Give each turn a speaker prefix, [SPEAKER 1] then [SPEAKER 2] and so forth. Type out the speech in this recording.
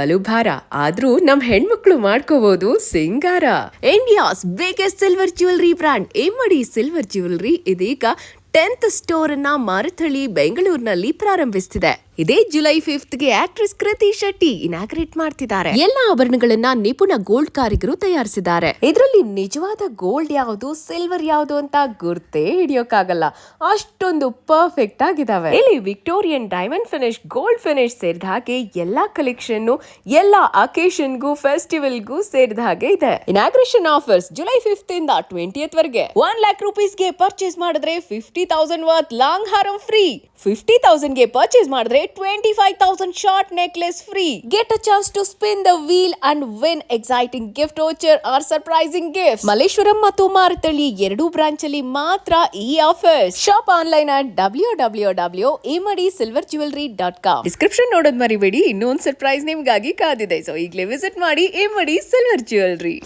[SPEAKER 1] ಬಲು ಭಾರ ಆದ್ರೂ ನಮ್ ಹೆಣ್ಮಕ್ಳು ಮಾಡ್ಕೋಬಹುದು ಸಿಂಗಾರ. India's biggest silver jewellery brand ಇಮ್ಮಡಿ ಸಿಲ್ವರ್ ಜ್ಯುವೆಲರಿ ಇದೀಗ 10th ಸ್ಟೋರ್ ಅನ್ನ ಮಾರತಹಳ್ಳಿ ಬೆಂಗಳೂರಿನಲ್ಲಿ ಪ್ರಾರಂಭಿಸುತ್ತಿದೆ. ಇದೇ ಜುಲೈ 5th ಗೆ ಆಕ್ಟ್ರೆಸ್ ಕೃತಿ ಶೆಟ್ಟಿ ಇನಾಗ್ರೇಟ್ ಮಾಡ್ತಿದ್ದಾರೆ. ಎಲ್ಲ ಆಭರಣಗಳನ್ನ ನಿಪುಣ ಗೋಲ್ಡ್ ಕಾರಿಗರು ತಯಾರಿಸಿದ್ದಾರೆ. ಇದರಲ್ಲಿ ನಿಜವಾದ ಗೋಲ್ಡ್ ಯಾವುದು ಸಿಲ್ವರ್ ಯಾವುದು ಅಂತ ಗುರ್ತೇ ಹಿಡಿಯೋಕ್ಕಾಗಲ್ಲ, ಅಷ್ಟೊಂದು ಪರ್ಫೆಕ್ಟ್ ಆಗಿದಾವೆ. ಇಲ್ಲಿ Victorian diamond finish, gold finish ಸೇರಿದ ಹಾಗೆ ಎಲ್ಲಾ ಕಲೆಕ್ಷನ್ ಎಲ್ಲಾ ಅಕೇಶನ್ಗೂ ಫೆಸ್ಟಿವಲ್ಗೂ ಸೇರಿದ ಹಾಗೆ ಇದೆ. ಇನಾಗ್ರೇಷನ್ ಆಫರ್ಸ್ ಜುಲೈ 5th ಇಂದ 20th ವರೆಗೆ 1 lakh rupeesಗೆ ಪರ್ಚೇಸ್ ಮಾಡಿದ್ರೆ 50,000 ವರ್ತ್ ಲಾಂಗ್ ಹಾರಂ ಫ್ರೀ. 50,000 ಗೆ ಪರ್ಚೇಸ್ ಮಾಡಿದ್ರೆ 25,000 short necklace free. Get a chance to spin the wheel and win exciting gift voucher or surprising gift. Malleshwaram ಮತ್ತು ಮಾರತಹಳ್ಳಿ ಎರಡೂ ಬ್ರಾಂಚ್ ಅಲ್ಲಿ ಮಾತ್ರ ಈ offer. Shop online at www.imadisilverjewelry.com. Description ನೋಡೋದ್ ಮರಿಬೇಡಿ, ಇನ್ನೊಂದು ಸರ್ಪ್ರೈಸ್ ನಿಮ್ಗಾಗಿ ಕಾದಿದೆ. ಸೊ ಈಗಲೇ ವಿಸಿಟ್ ಮಾಡಿ ಇಮ್ಮಡಿ ಸಿಲ್ವರ್ ಜ್ಯುವೆಲರಿ.